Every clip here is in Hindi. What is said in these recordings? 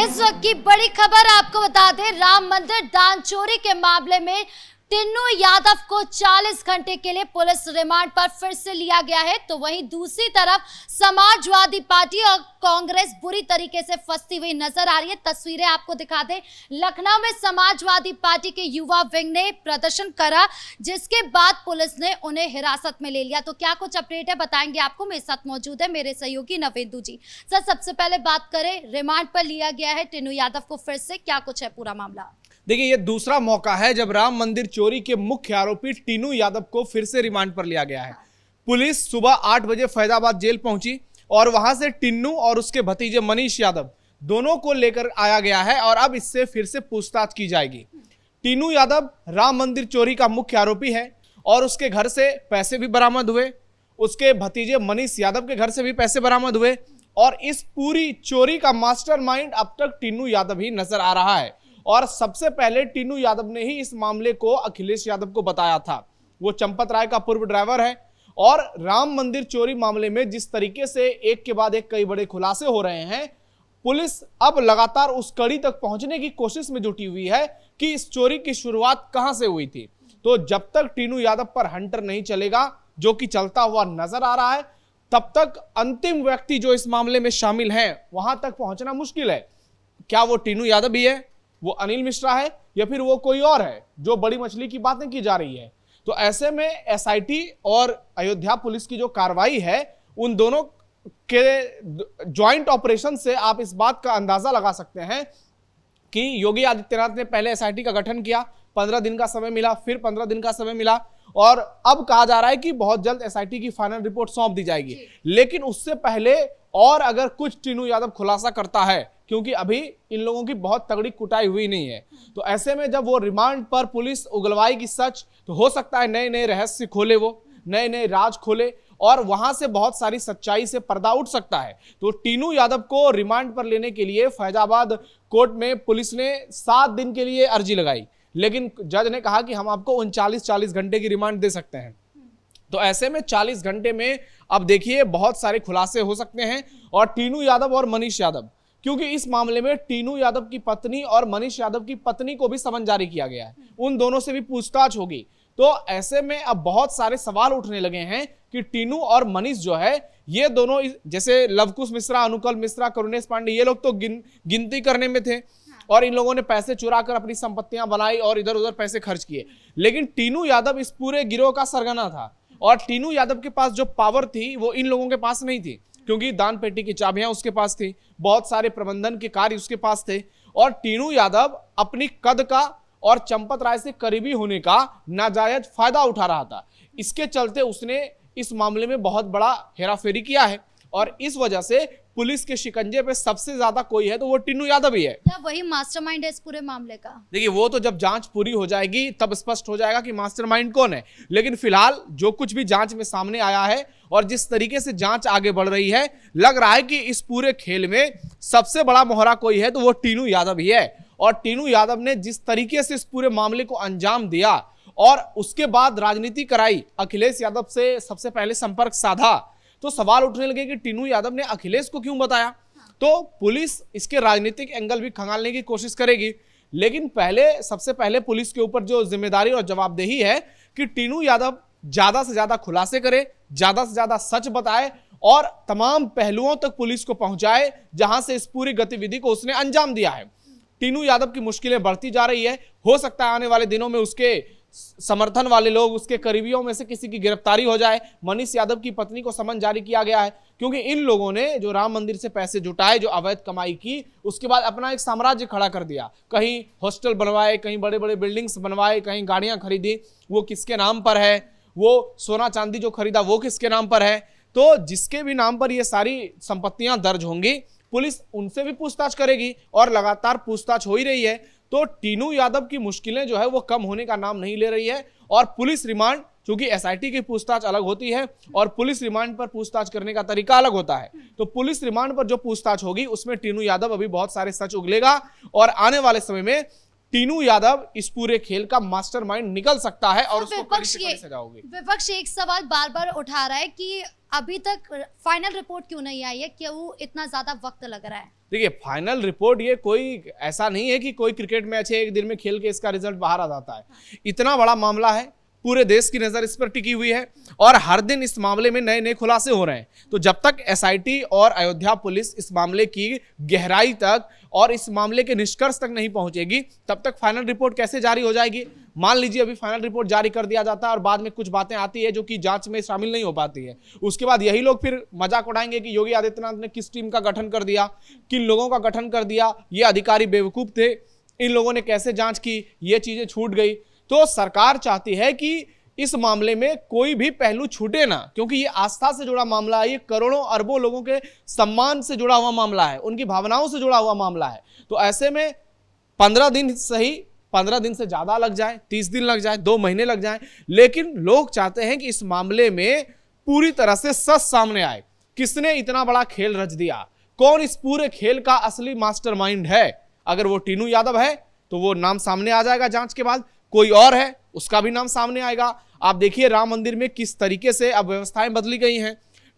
इस वक्त की बड़ी खबर आपको बता दें, राम मंदिर दान चोरी के मामले में टिन्नू यादव को 40 घंटे के लिए पुलिस रिमांड पर फिर से लिया गया है। तो वहीं दूसरी तरफ समाजवादी पार्टी और कांग्रेस बुरी तरीके से फंसती हुई नजर आ रही है। तस्वीरें आपको दिखा दें, लखनऊ में समाजवादी पार्टी के युवा विंग ने प्रदर्शन करा, जिसके बाद पुलिस ने उन्हें हिरासत में ले लिया। तो क्या कुछ अपडेट है बताएंगे आपको। मेरे साथ मौजूद है मेरे सहयोगी नवेंदु जी। सर, सबसे पहले बात करें, रिमांड पर लिया गया है टिन्नू यादव को फिर से, क्या कुछ है पूरा मामला? देखिए, ये दूसरा मौका है जब राम मंदिर चोरी के मुख्य आरोपी टिन्नू यादव को फिर से रिमांड पर लिया गया है। पुलिस सुबह 8 बजे फैजाबाद जेल पहुंची और वहां से टिन्नू और उसके भतीजे मनीष यादव दोनों को लेकर आया गया है और अब इससे फिर से पूछताछ की जाएगी। टिन्नू यादव राम मंदिर चोरी का मुख्य आरोपी है और उसके घर से पैसे भी बरामद हुए, उसके भतीजे मनीष यादव के घर से भी पैसे बरामद हुए और इस पूरी चोरी का मास्टरमाइंड अब तक टिन्नू यादव ही नजर आ रहा है। और सबसे पहले टिन्नू यादव ने ही इस मामले को अखिलेश यादव को बताया था। वो चंपत राय का पूर्व ड्राइवर है और राम मंदिर चोरी मामले में जिस तरीके से एक के बाद एक कई बड़े खुलासे हो रहे हैं, पुलिस अब लगातार उस कड़ी तक पहुंचने की कोशिश में जुटी हुई है कि इस चोरी की शुरुआत कहां से हुई थी। तो जब तक टिन्नू यादव पर हंटर नहीं चलेगा, जो कि चलता हुआ नजर आ रहा है, तब तक अंतिम व्यक्ति जो इस मामले में शामिल है वहां तक पहुंचना मुश्किल है। क्या वो टिन्नू यादव ही है, वो अनिल मिश्रा है, या फिर वो कोई और है जो बड़ी मछली की बातें की जा रही है? तो ऐसे में एसआईटी और अयोध्या पुलिस की जो कार्रवाई है, उन दोनों के ज्वाइंट ऑपरेशन से आप इस बात का अंदाजा लगा सकते हैं कि योगी आदित्यनाथ ने पहले एसआईटी का गठन किया, 15 दिन का समय मिला, फिर 15 दिन का समय मिला और अब कहा जा रहा है कि बहुत जल्द एसआईटी की फाइनल रिपोर्ट सौंप दी जाएगी। लेकिन उससे पहले और अगर कुछ टिन्नू यादव खुलासा करता है, क्योंकि अभी इन लोगों की बहुत तगड़ी कुटाई हुई नहीं है, तो ऐसे में जब वो रिमांड पर पुलिस उगलवाएगी सच, तो हो सकता है नए नए रहस्य खोले, वो नए नए राज खोले और वहां से बहुत सारी सच्चाई से पर्दा उठ सकता है। तो टिन्नू यादव को रिमांड पर लेने के लिए फैजाबाद कोर्ट में पुलिस ने 7 दिन के लिए अर्जी लगाई, लेकिन जज ने कहा कि हम आपको 39-40 घंटे की रिमांड दे सकते हैं। तो ऐसे में 40 घंटे में अब देखिए बहुत सारे खुलासे हो सकते हैं। और टिन्नू यादव और मनीष यादव, क्योंकि इस मामले में टिन्नू यादव की पत्नी और मनीष यादव की पत्नी को भी समन जारी किया गया है, उन दोनों से भी पूछताछ होगी। तो ऐसे में अब बहुत सारे सवाल उठने लगे हैं कि टिन्नू और मनीष जो है, ये दोनों जैसे लवकुश मिश्रा, अनुकल मिश्रा, करुणेश पांडे, ये लोग तो गिनती करने में थे और इन लोगों ने पैसे चुरा कर अपनी संपत्तियां बनाई और इधर उधर पैसे खर्च किए। लेकिन टिन्नू यादव इस पूरे गिरोह का सरगना था और टिन्नू यादव के पास जो पावर थी वो इन लोगों के पास नहीं थी, क्योंकि दान पेटी की चाबियां उसके पास थी, बहुत सारे प्रबंधन के कार्य उसके पास थे और टिन्नू यादव अपनी कद का और चंपत राय से करीबी होने का नाजायज फायदा उठा रहा था। इसके चलते उसने इस मामले में बहुत बड़ा हेराफेरी किया है और इस वजह से पुलिस के शिकंजे पे सबसे ज्यादा कोई है तो वो टिन्नू यादव ही है। क्या वही मास्टरमाइंड है इस पूरे मामले का? देखिए, वो तो जब जांच पूरी हो जाएगी तब स्पष्ट हो जाएगा कि मास्टरमाइंड कौन है। लेकिन फिलहाल जो कुछ भी जांच में सामने आया है और जिस तरीके से जांच आगे बढ़ रही है, लग रहा है कि इस पूरे खेल में सबसे बड़ा मोहरा कोई है तो वो टिन्नू यादव ही है। और टिन्नू यादव ने जिस तरीके से इस पूरे मामले को अंजाम दिया और उसके बाद राजनीति कराई, अखिलेश यादव से सबसे पहले संपर्क साधा, तो सवाल उठने लगे कि टिन्नू यादव ने अखिलेश को क्यों बताया। तो पुलिस इसके राजनीतिक एंगल भी खंगालने की कोशिश करेगी, लेकिन सबसे पहले पुलिस के ऊपर जो जिम्मेदारी और जवाबदेही है कि टिन्नू यादव ज्यादा से ज्यादा खुलासे करे, ज्यादा से ज्यादा सच बताए और तमाम पहलुओं तक पुलिस को पहुंचाए जहां से इस पूरी गतिविधि को उसने अंजाम दिया है। टिन्नू यादव की मुश्किलें बढ़ती जा रही है, हो सकता है आने वाले दिनों में उसके समर्थन वाले लोग, उसके करीबियों में से किसी की गिरफ्तारी हो जाए। मनीष यादव की पत्नी को समन जारी किया गया है, क्योंकि इन लोगों ने जो राम मंदिर से पैसे जुटाए, जो अवैध कमाई की, उसके बाद अपना एक साम्राज्य खड़ा कर दिया। कहीं हॉस्टल बनवाए, कहीं बड़े बड़े बिल्डिंग्स बनवाए, कहीं गाड़ियां खरीदी, वो किसके नाम पर है, वो सोना चांदी जो खरीदा वो किसके नाम पर है। तो जिसके भी नाम पर ये सारी संपत्तियां दर्ज होंगी, पुलिस उनसे भी पूछताछ करेगी और लगातार पूछताछ हो ही रही है। तो टिन्नू यादव की मुश्किलें जो है वो कम होने का नाम नहीं ले रही है और पुलिस रिमांड, क्योंकि एसआईटी की पूछताछ अलग होती है और पुलिस रिमांड पर पूछताछ करने का तरीका अलग होता है, तो पुलिस रिमांड पर जो पूछताछ होगी उसमें टिन्नू यादव अभी बहुत सारे सच उगलेगा और आने वाले समय में टीनू यादव इस पूरे खेल का मास्टरमाइंड निकल सकता है और उसको कड़ी से कड़ी सजा होगी। विपक्ष एक सवाल बार बार उठा रहा है कि अभी तक फाइनल रिपोर्ट क्यों नहीं आई है, क्यों इतना ज्यादा वक्त लग रहा है? देखिए, फाइनल रिपोर्ट ये कोई ऐसा नहीं है कि कोई क्रिकेट मैच है एक दिन में खेल के इसका रिजल्ट बाहर आ जाता है। इतना बड़ा मामला है, पूरे देश की नजर इस पर टिकी हुई है और हर दिन इस मामले में नए नए खुलासे हो रहे हैं। तो जब तक एसआईटी और अयोध्या पुलिस इस मामले की गहराई तक और इस मामले के निष्कर्ष तक नहीं पहुंचेगी, तब तक फाइनल रिपोर्ट कैसे जारी हो जाएगी? मान लीजिए अभी फाइनल रिपोर्ट जारी कर दिया जाता है और बाद में कुछ बातें आती है जो कि जांच में शामिल नहीं हो पाती है, उसके बाद यही लोग फिर मजाक उड़ाएंगे कि योगी आदित्यनाथ ने किस टीम का गठन कर दिया, किन लोगों का गठन कर दिया, ये अधिकारी बेवकूफ थे, इन लोगों ने कैसे जांच की, ये चीजें छूट गई। तो सरकार चाहती है कि इस मामले में कोई भी पहलू छूटे ना, क्योंकि ये आस्था से जुड़ा मामला है, ये करोड़ों अरबों लोगों के सम्मान से जुड़ा हुआ मामला है, उनकी भावनाओं से जुड़ा हुआ मामला है। तो ऐसे में 15 दिन सही, 15 दिन से ज्यादा लग जाए, 30 दिन लग जाए, 2 महीने लग जाए, लेकिन लोग चाहते हैं कि इस मामले में पूरी तरह से सच सामने आए। किसने इतना बड़ा खेल रच दिया, कौन इस पूरे खेल का असली मास्टरमाइंड है? अगर वो टीनू यादव है तो वो नाम सामने आ जाएगा जांच के बाद, कोई और है उसका भी नाम सामने आएगा। आप देखिए राम मंदिर में किस तरीके से अब व्यवस्थाएं बदली गई हैं।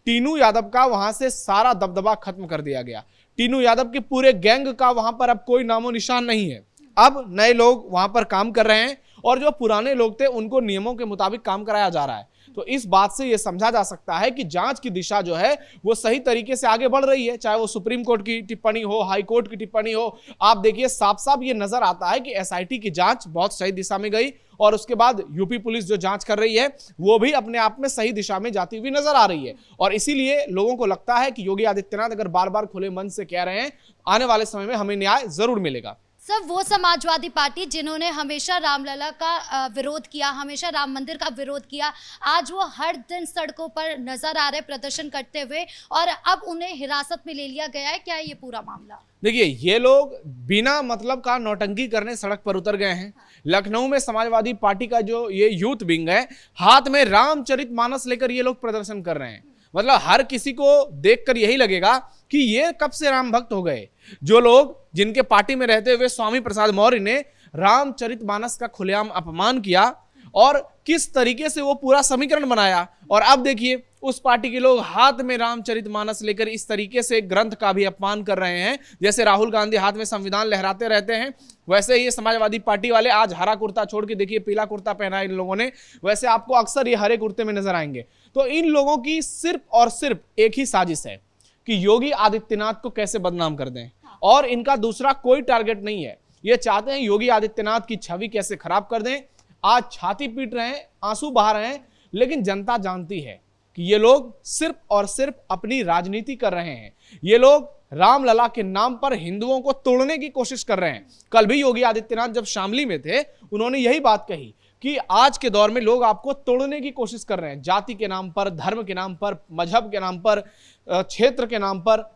टीनू यादव का वहां से सारा दबदबा खत्म कर दिया गया, टीनू यादव के पूरे गैंग का वहां पर अब कोई नामो निशान नहीं है। अब नए लोग वहां पर काम कर रहे हैं और जो पुराने लोग थे उनको नियमों के मुताबिक काम कराया जा रहा है। तो इस बात से यह समझा जा सकता है कि जांच की दिशा जो है वो सही तरीके से आगे बढ़ रही है, चाहे वो सुप्रीम कोर्ट की टिप्पणी हो, हाई कोर्ट की टिप्पणी हो। आप देखिए साफ साफ ये नजर आता है कि एसआईटी की जांच बहुत सही दिशा में गई और उसके बाद यूपी पुलिस जो जांच कर रही है वो भी अपने आप में सही दिशा में जाती हुई नजर आ रही है। और इसीलिए लोगों को लगता है कि योगी आदित्यनाथ अगर बार बार खुले मन से कह रहे हैं आने वाले समय में हमें न्याय जरूर मिलेगा। सर, वो समाजवादी पार्टी जिन्होंने हमेशा रामलला का विरोध किया, हमेशा राम मंदिर का विरोध किया, आज वो हर दिन सड़कों पर नजर आ रहे प्रदर्शन करते हुए और अब उन्हें हिरासत में ले लिया गया है। क्या है ये पूरा मामला? देखिए, ये लोग बिना मतलब का नौटंकी करने सड़क पर उतर गए हैं। लखनऊ में समाजवादी पार्टी का जो ये यूथ विंग है, हाथ में रामचरितमानस लेकर ये लोग प्रदर्शन कर रहे हैं। मतलब हर किसी को देखकर यही लगेगा कि ये कब से राम भक्त हो गए। जो लोग जिनके पार्टी में रहते हुए स्वामी प्रसाद मौर्य ने रामचरितमानस का खुलेआम अपमान किया और किस तरीके से वो पूरा समीकरण बनाया, और अब देखिए उस पार्टी के लोग हाथ में रामचरितमानस लेकर इस तरीके से ग्रंथ का भी अपमान कर रहे हैं। जैसे राहुल गांधी हाथ में संविधान लहराते रहते हैं, वैसे ही ये समाजवादी पार्टी वाले आज हरा कुर्ता छोड़ के देखिए पीला कुर्ता पहना है इन लोगों ने, वैसे आपको अक्सर ये हरे कुर्ते में नजर आएंगे। तो इन लोगों की सिर्फ और सिर्फ एक ही साजिश है कि योगी आदित्यनाथ को कैसे बदनाम कर दें, और इनका दूसरा कोई टारगेट नहीं है। ये चाहते हैं योगी आदित्यनाथ की छवि कैसे खराब कर दें। आज छाती पीट रहे हैं, आंसू बहा रहे हैं, लेकिन जनता जानती है कि ये लोग सिर्फ और सिर्फ अपनी राजनीति कर रहे हैं। ये लोग रामलला के नाम पर हिंदुओं को तोड़ने की कोशिश कर रहे हैं। कल भी योगी आदित्यनाथ जब शामली में थे उन्होंने यही बात कही कि आज के दौर में लोग आपको तोड़ने की कोशिश कर रहे हैं, जाति के नाम पर, धर्म के नाम पर, मजहब के नाम पर, क्षेत्र के नाम पर,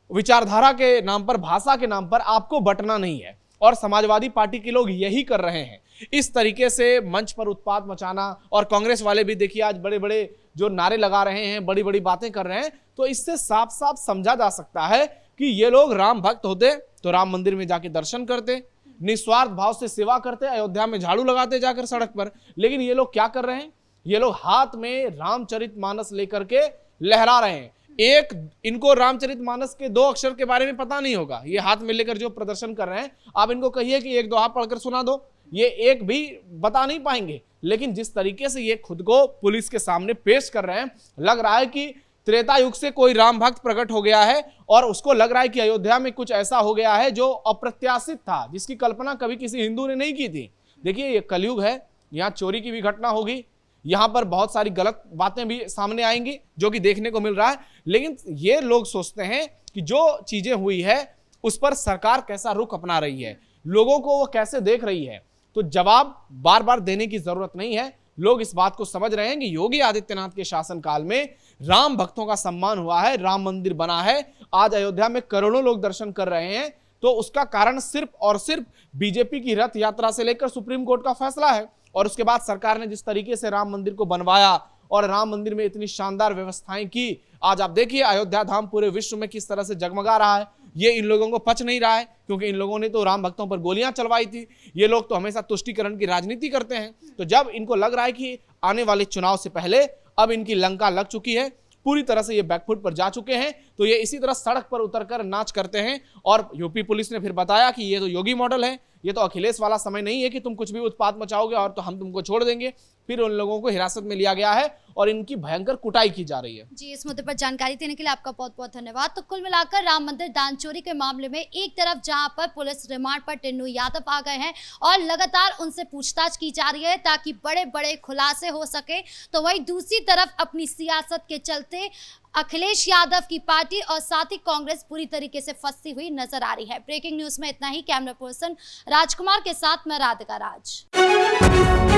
विचारधारा के नाम पर, भाषा के नाम पर आपको बंटना नहीं है। और समाजवादी पार्टी के लोग यही कर रहे हैं, इस तरीके से मंच पर उत्पात मचाना। और कांग्रेस वाले भी देखिए आज बड़े बड़े जो नारे लगा रहे हैं, बड़ी बड़ी बातें कर रहे हैं। तो इससे साफ साफ समझा जा सकता है कि ये लोग राम भक्त होते तो राम मंदिर में जाके दर्शन करते, निस्वार्थ भाव से सेवा करते, अयोध्या में झाड़ू लगाते जाकर सड़क पर। लेकिन ये लोग क्या कर रहे हैं, ये लोग हाथ में रामचरितमानस लेकर के लहरा रहे हैं। एक इनको रामचरितमानस के 2 अक्षर के बारे में पता नहीं होगा, ये हाथ में लेकर जो प्रदर्शन कर रहे हैं, आप इनको कहिए कि 1 दोहा पढ़कर सुना दो, ये एक भी बता नहीं पाएंगे। लेकिन जिस तरीके से ये खुद को पुलिस के सामने पेश कर रहे हैं, लग रहा है कि त्रेता युग से कोई राम भक्त प्रकट हो गया है और उसको लग रहा है कि अयोध्या में कुछ ऐसा हो गया है जो अप्रत्याशित था, जिसकी कल्पना कभी किसी हिंदू ने नहीं की थी। देखिए ये कलयुग है, यहाँ चोरी की भी घटना होगी, यहाँ पर बहुत सारी गलत बातें भी सामने आएंगी जो कि देखने को मिल रहा है। लेकिन ये लोग सोचते हैं कि जो चीजें हुई है उस पर सरकार कैसा रुख अपना रही है, लोगों को वो कैसे देख रही है। तो जवाब बार बार देने की जरूरत नहीं है। लोग इस बात को समझ रहे हैं कि योगी आदित्यनाथ के शासनकाल में राम भक्तों का सम्मान हुआ है, राम मंदिर बना है, आज अयोध्या में करोड़ों लोग दर्शन कर रहे हैं। तो उसका कारण सिर्फ और सिर्फ बीजेपी की रथ यात्रा से लेकर सुप्रीम कोर्ट का फैसला है। और उसके बाद सरकार ने जिस तरीके से राम मंदिर को बनवाया और राम मंदिर में इतनी शानदार व्यवस्थाएं की। आज आप देखिए अयोध्या धाम पूरे विश्व में किस तरह से जगमगा रहा है। ये इन लोगों को पच नहीं रहा है, क्योंकि इन लोगों ने तो राम भक्तों पर गोलियां चलवाई थी। ये लोग तो हमेशा तुष्टीकरण की राजनीति करते हैं। तो जब इनको लग रहा है कि आने वाले चुनाव से पहले अब इनकी लंका लग चुकी है, पूरी तरह से ये बैकफुट पर जा चुके हैं, तो ये इसी तरह सड़क पर उतरकर नाच करते हैं। और यूपी पुलिस ने फिर बताया कि ये तो योगी मॉडल है, ये तो अखिलेश वाला समय नहीं है कि तुम कुछ भी उत्पात मचाओगे और तो हम तुमको छोड़ देंगे। फिर उन लोगों को हिरासत में लिया गया है और इनकी भयंकर कुटाई की जा रही है। जी, इस मुद्दे पर जानकारी देने के लिए आपका बहुत बहुत धन्यवाद। तो कुल मिलाकर राम मंदिर दान चोरी के मामले में एक तरफ जहां पर पुलिस रिमांड पर टिन्नू यादव आ गए हैं और लगातार उनसे पूछताछ की जा रही है ताकि बड़े बड़े खुलासे हो सके, तो वहीं दूसरी तरफ अपनी सियासत के चलते अखिलेश यादव की पार्टी और साथ ही कांग्रेस पूरी तरीके से फंसी हुई नजर आ रही है। ब्रेकिंग न्यूज में इतना ही। कैमरा पर्सन राजकुमार के साथ मैं राधिका राज।